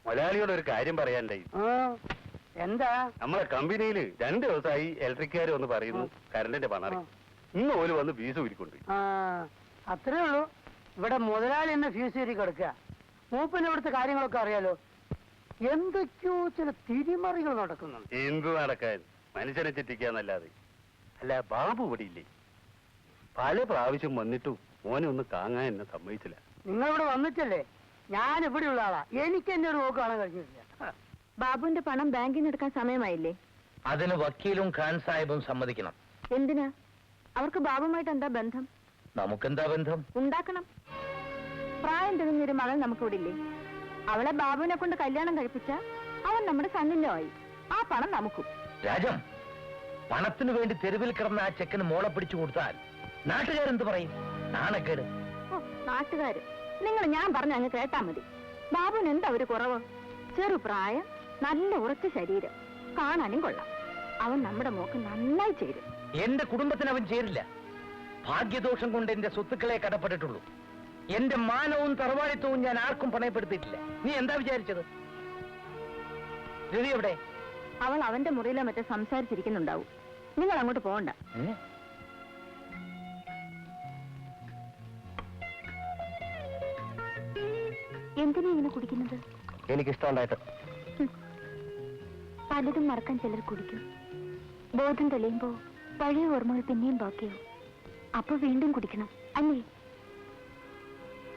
മലയാളിയോട് ഒരു കാര്യം പറയാണ്ടായി. എന്താ? നമ്മളെ കമ്പനിയിൽ 2 ദിവസമായി ഇലക്ട്രിക്കാർ വന്ന് പറയുന്നു കറണ്ടിന്റെ പണറി. ഇന്ന് ഓല് വന്ന് ഫീസ് ഊരിക്കൊണ്ട്. അത്രേ ഉള്ളൂ. ഇവിടെ മുതലാളി എന്നെ ഫീസ് ഊരി കൊടുക്കുക. മൂപ്പന് ഇവിടുത്തെ കാര്യങ്ങളൊക്കെ അറിയാലോ. എന്തൊക്കെയോ ചില തിരിമറികൾ നടക്കുന്നുണ്ട്. എന്ത് നടക്കാൻ? മനുഷ്യനെ ചെറ്റിക്കാന്നല്ലാതെ. അല്ല, ബാബു ഇവിടെ ഇല്ലേ? പല പ്രാവശ്യം വന്നിട്ടും മോനെ ഒന്ന് കാങ്ങാൻ എന്നെ സമ്മതിച്ചില്ല. നിങ്ങളിവിടെ വന്നിട്ടല്ലേ? ഞാൻ ഇവിടെയുള്ള ആളാ. എനിക്ക് എന്നെ ഒരു നോക്ക് കാണാൻ കഴിഞ്ഞില്ല. ബാബുവിന്റെ പണം ബാങ്കിൽ നിന്ന് എടുക്കാൻ സമയമായില്ലേ? അതിന് വക്കീലും ഖാൻ സാഹിബും സമ്മതിക്കണം. എന്തിനാ? അവർക്ക് ബാബുമായിട്ട് എന്താ ബന്ധം? നമുക്കെന്താ ബന്ധം? ഉണ്ടാക്കണം. പ്രായം തികഞ്ഞൊരു മകൾ നമുക്കിവിടെ ഇല്ലേ? അവളെ ബാബുവിനെ കൊണ്ട് കല്യാണം കഴിപ്പിച്ച അവൻ നമ്മുടെ സണ്ണിന്റെ ആയി. ആ പണം നമുക്കും. രാജം, പണത്തിനു വേണ്ടി തെരുവിൽ കിടന്ന ആ ചെക്കന് മോളെ പിടിച്ചു കൊടുത്താൽ നാട്ടുകാരെന്ത് പറയും? നാണക്കേട്. നാട്ടുകാര് നിങ്ങൾ ഞാൻ പറഞ്ഞ അങ്ങ് കേട്ടാ മതി. ബാബുവിന് എന്താ ഒരു കുറവ്? ചെറുപ്രായം, നല്ല ഉറച്ച ശരീരം, കാണാനും കൊള്ളാം. അവൻ നമ്മുടെ മോക്ക് നന്നായി ചേരും. എന്റെ കുടുംബത്തിന് അവൻ ചേരില്ല. ഭാഗ്യദോഷം കൊണ്ട് എന്റെ സ്വത്തുക്കളെ കടപ്പെട്ടിട്ടുള്ളൂ. എന്റെ മാനവും തറവാടിത്തവും ഞാൻ ആർക്കും പണയപ്പെടുത്തിയിട്ടില്ല. നീ എന്താ വിചാരിച്ചത്? രവി എവിടെ? അവൾ അവന്റെ മുറിയിലോ മറ്റോ സംസാരിച്ചിരിക്കുന്നുണ്ടാവും. നിങ്ങൾ അങ്ങോട്ട് പോകണ്ട. എന്തിനാ ഇങ്ങനെ കുടിക്കുന്നത്? എനിക്കിഷ്ടമുണ്ടായിട്ട്. പലതും മറക്കാൻ ചിലർ കുടിക്കും. ബോധം തെളിയുമ്പോ പഴയ ഓർമ്മകൾ പിന്നെയും ബാക്കിയാവും. അപ്പൊ വീണ്ടും കുടിക്കണം അല്ലേ?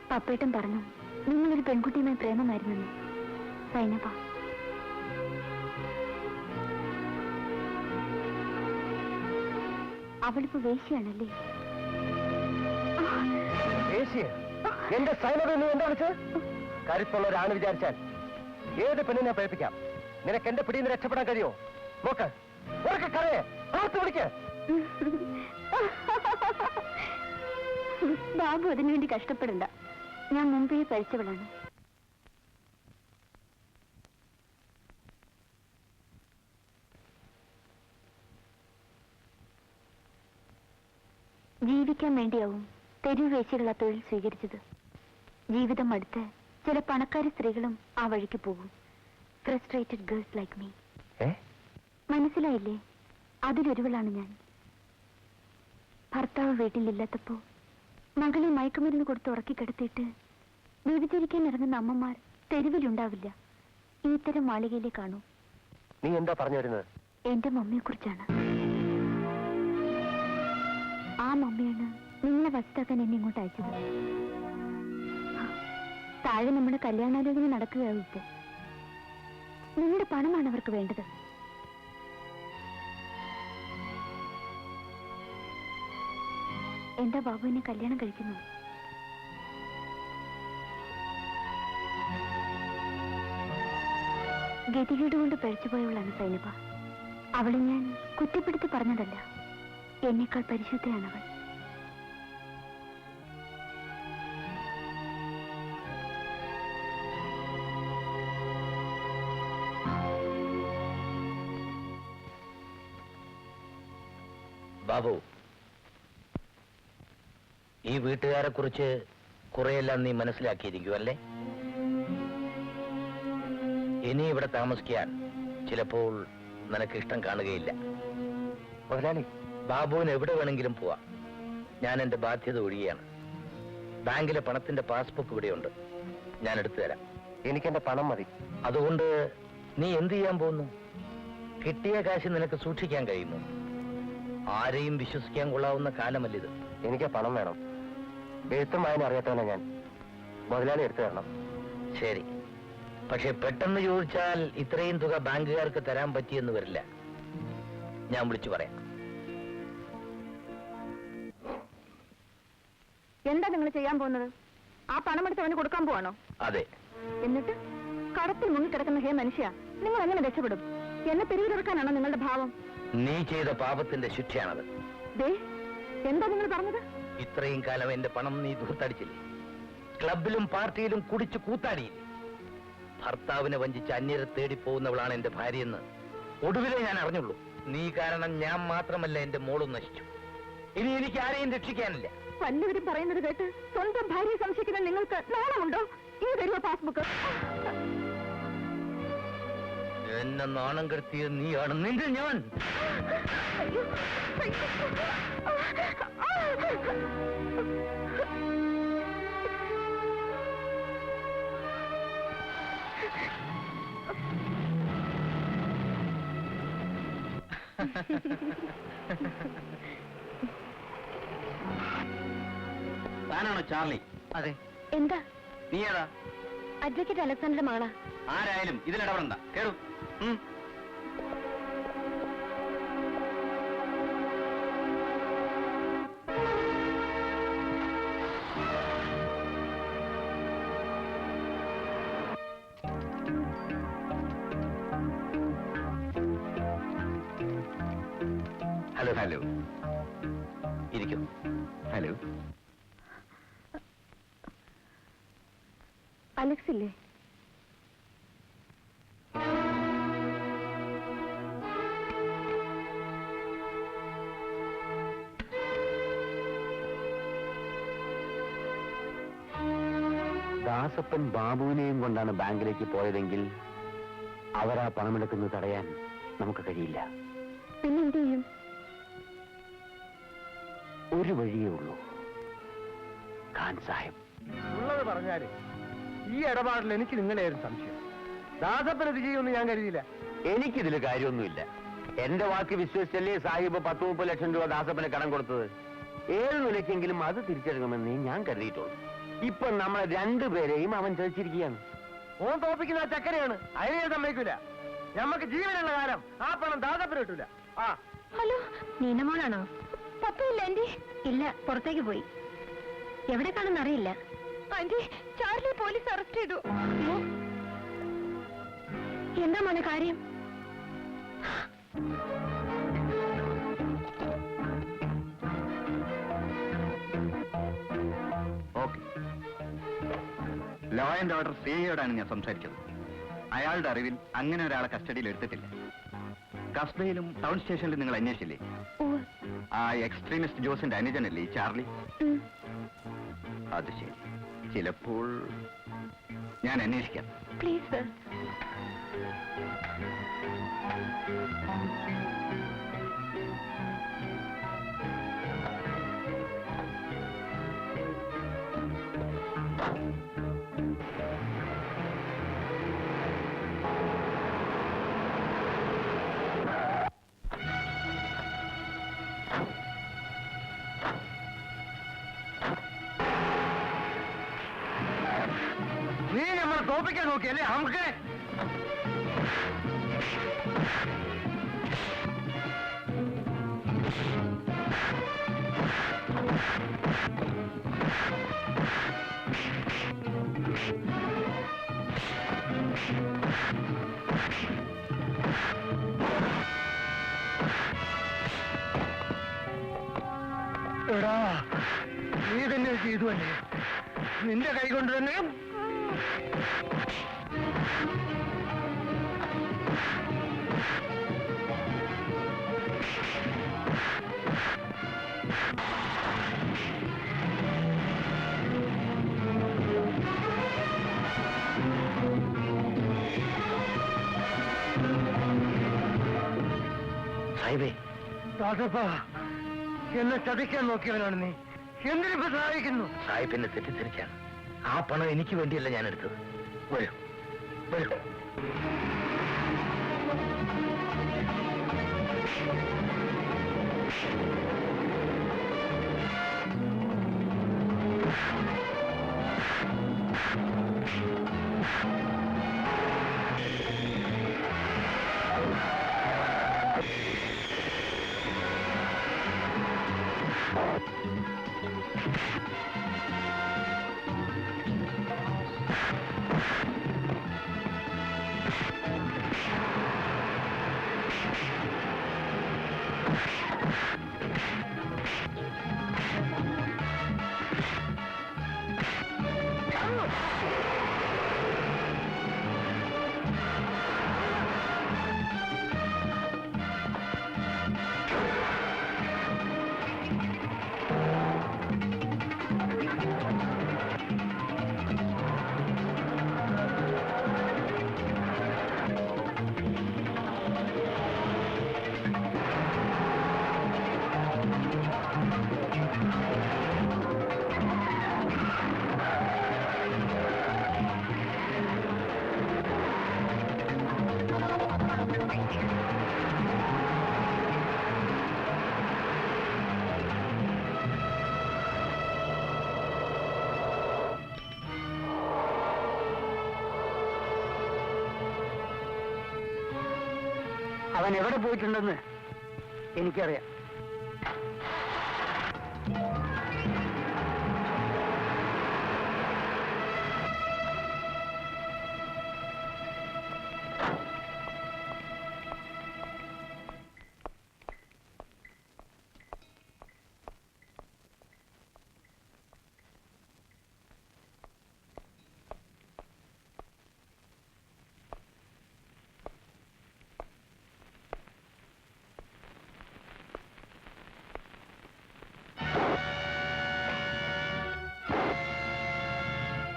പപ്പേട്ടൻ പറഞ്ഞു നിങ്ങളൊരു പെൺകുട്ടിയുമായി പ്രേമമായിരുന്നെന്ന്. സൈനബ, അവളിപ്പോ വേശ്യാണല്ലേ? എന്റെ സൈനബ നീ എന്താ വിളിച്ചത്? കരുത്തുള്ള ഒരാണ് വിചാരിച്ചാൽ ഏത് പെണ്ണിനെ പ്രേരിപ്പിക്കാം. നിനക്ക് എന്റെ പിടിയിൽ നിന്ന് രക്ഷപ്പെടാൻ കഴിയോ? നോക്ക്, കരയെ ആർത്ത് വിളിക്ക. ബാബു അതിനുവേണ്ടി കഷ്ടപ്പെടണ്ട. ഞാൻ മുമ്പേ കഴിച്ചവളാണ്. ജീവിക്കാൻ വേണ്ടിയാവും തെരുവ് വേശ്യകൾ ആ തൊഴിൽ സ്വീകരിച്ചത്. ജീവിതം അടുത്ത് ചില പണക്കാരി സ്ത്രീകളും ആ വഴിക്ക് പോകും. Frustrated girls like me. മനസ്സിലായില്ലേ? അതിലൊരുവളാണ് ഞാൻ. ഭർത്താവ് വീട്ടിലില്ലാത്തപ്പോ മകളെ മയക്കുമരുന്ന് കൊടുത്ത് ഉറക്കിക്കിടത്തിയിട്ട് വ്യഭിചരിക്കാൻ ഇറങ്ങുന്ന അമ്മമാർ തെരുവിലുണ്ടാവില്ല. ഇത്തരം മാളികയിലേ കാണൂ. നീ എന്താ പറഞ്ഞു വരുന്നത്? എന്റെ മമ്മിയെ കുറിച്ചാണ്. ആ മമ്മിയാണ് നിങ്ങളെ വസ്താക്കാൻ എന്നെ ഇങ്ങോട്ട് അയച്ചത്. താഴെ നമ്മുടെ കല്യാണാലോചന നടക്കുകയാവും ഇപ്പോ. നിങ്ങളുടെ പണമാണ് അവർക്ക് വേണ്ടത്. എന്താ ബാബു എന്നെ കല്യാണം കഴിക്കുന്നു? ഗതികേട് കൊണ്ട് പഴിച്ചുപോയവളാണ് സൈനബ. അവളെ ഞാൻ കുറ്റപ്പെടുത്തി പറഞ്ഞതല്ല. എന്നേക്കാൾ പരിശുദ്ധയാണവൾ. ബാബു, ഈ വീട്ടുകാരെ കുറിച്ച് കുറെയെല്ലാം നീ മനസ്സിലാക്കിയിരിക്കും അല്ലേ? ഇനി ഇവിടെ താമസിക്കാൻ ചിലപ്പോൾ നിനക്ക് ഇഷ്ടം കാണുകയില്ല. മുതലാളി, ബാബുവിന് എവിടെ വേണമെങ്കിലും പോവാം. ഞാൻ എന്റെ ബാധ്യത ഒഴിയാണ്. ബാങ്കിലെ പണത്തിന്റെ പാസ്ബുക്ക് ഇവിടെയുണ്ട്, ഞാൻ എടുത്തു തരാം. എനിക്കെന്റെ പണം മതി. അതുകൊണ്ട് നീ എന്ത് ചെയ്യാൻ പോകുന്നു? കിട്ടിയ കാശ് നിനക്ക് സൂക്ഷിക്കാൻ കഴിയുമോ? ആരെയും വിശ്വസിക്കാൻ കൊള്ളാവുന്ന കാലമല്ലിത്. എനിക്ക് പണം വേണം. എഴുത്തും വായന അറിയാത്തവനെ ഞാൻ. മുതലാളി എടുത്തു തരണം. ശരി, പക്ഷെ പെട്ടെന്ന് ചോദിച്ചാൽ ഇത്രയും തുക ബാങ്കുകാർക്ക് തരാൻ പറ്റിയെന്ന് വരില്ല. ഞാൻ വിളിച്ചു പറയാം. എന്താ നിങ്ങൾ ചെയ്യാൻ പോകുന്നത്? ആ പണം എടുത്ത് അവന് കൊടുക്കാൻ പോവാണോ? അതെ. എന്നിട്ട് കടത്തിൽ മുങ്ങിക്കിടക്കുന്ന ഹേ മനുഷ്യ, നിങ്ങൾ എങ്ങനെ രക്ഷപ്പെടും? എന്നെ പിരിവിലിറക്കാനാണോ നിങ്ങളുടെ ഭാവം? നീ ചെയ്ത പാപത്തിന്റെ ശിക്ഷയാണത്. എന്താ നിങ്ങൾ പറഞ്ഞത്? ഇത്രയും കാലം എന്റെ പണം നീ ദൂർത്തടിച്ചില്ലേ? ക്ലബിലും പാർട്ടിയിലും കുടിച്ചു കൂത്താടിയില്ലേ? ഭർത്താവിനെ വഞ്ചിച്ച് അന്യരെ തേടിപ്പോകുന്നവളാണ് എന്റെ ഭാര്യയെന്ന് ഒടുവിലേ ഞാൻ അറിഞ്ഞുള്ളൂ. നീ കാരണം ഞാൻ മാത്രമല്ല എന്റെ മോളും നശിച്ചു. ഇനി എനിക്ക് ആരെയും രക്ഷിക്കാനില്ല. വല്ലവരും പറയുന്നത് കേട്ട് സ്വന്തം ഭാര്യയെ സംശയിക്കുന്ന നിങ്ങൾക്ക് നാണമുണ്ടോ? ഈ തരുവ പാസ്ബുക്ക്. എന്നെ നാണം കെടുത്തിയ നീയാണ് നിന്റെ ഞാൻ. താനാണോ ചാർലി? അതെ. എന്താ? നീ ഏതാ? അഡ്വക്കേറ്റ് അലക്സാണ്ടറുടെ മകളാ. ആരായാലും ഇതിലിടപെടണ്ട. കേറൂ. ഹലോ. ഹലോ. ഇരിക്കും. ഹലോ. അലക്സ് ഇല്ലേ? ദാസപ്പൻ ബാബുവിനെയും കൊണ്ടാണ് ബാങ്കിലേക്ക് പോയതെങ്കിൽ അവരാ പണമെടുക്കുന്നത് തടയാൻ നമുക്ക് കഴിയില്ല. പിന്നെന്ത് ചെയ്യും? ഒരു വഴിയേ ഉള്ളൂ, ഖാൻ സാഹിബ്. ഉള്ളത് പറഞ്ഞാല് ഈ ഇടപാടിൽ എനിക്ക് നിങ്ങളെ ഒരു സംശയം. ദാസപ്പൻ ഇത് ചെയ്യുമെന്ന് ഞാൻ കരുതിയില്ല. എനിക്കിതിൽ കാര്യമൊന്നുമില്ല. എന്റെ വാക്ക് വിശ്വസിച്ചല്ലേ സാഹിബ് 10-30 ലക്ഷം രൂപ ദാസപ്പന് കടം കൊടുത്തത്. 7 നിലയ്ക്കെങ്കിലും അത് തിരിച്ചെടുക്കുമെന്നേ ഞാൻ കരുതിയിട്ടുള്ളൂ. ഇപ്പൊ നമ്മളെ രണ്ടുപേരെയും അവൻ ചതിച്ചിരിക്കുകയാണ്. ഓൻ തോപ്പിക്കുന്ന ആ ചക്കരയാണ്, അതിനെ ഞാൻ സമ്മതിക്കൂല. ഞമ്മക്ക് ജീവനുള്ള കാലം ആ പണം ദാസപ്പന് കിട്ടൂല. ആ ഹലോ, നീനമോളാണോ? പപ്പയില്ല ആന്റി. ഇല്ല, പുറത്തേക്ക് പോയി. എവിടെ കാണുന്ന അറിയില്ല. ആന്റി, ചാർലി പോലീസ് അറസ്റ്റ് ചെയ്തു. എന്താ മോനെ കാര്യം? ഓക്കെ. ലോ ആൻഡ് ഓർഡർ സിഐയോടാണ് ഞാൻ സംസാരിച്ചത്. അയാളുടെ അറിവിൽ അങ്ങനെ ഒരാളെ കസ്റ്റഡിയിൽ എടുത്തിട്ടില്ല. കസ്ബയിലും ടൗൺ സ്റ്റേഷനിലും നിങ്ങൾ അന്വേഷിച്ചില്ലേ? ആ എക്സ്ട്രീമിസ്റ്റ് ജോസിന്റെ അനുജനല്ലേ ഈ ചാർലി? അത് ശരി. ചിലപ്പോൾ ഞാൻ അന്വേഷിക്കാം. Please sir. നീ നമ്മളെ തോപ്പിക്കാൻ നോക്കിയല്ലേ നമുക്ക്? എടാ, നീ തന്നെ ചെയ്തു അല്ലേ? നിന്റെ കൈ കൊണ്ട് തന്നെ. സാഹിബേ, ദാസപ്പാ, എന്നെ ചതിക്കാൻ നോക്കിയവനാണ് നീ. എന്തിനിപ്പോ സഹായിക്കുന്നു? സാഹിബിനെ തെറ്റിദ്ധരിച്ചാണ്. ആ പണം എനിക്ക് വേണ്ടിയല്ല ഞാൻ എടുത്തത്. വരൂ, വരൂ. അവൻ എവിടെ പോയിട്ടുണ്ടെന്ന് എനിക്കറിയാം.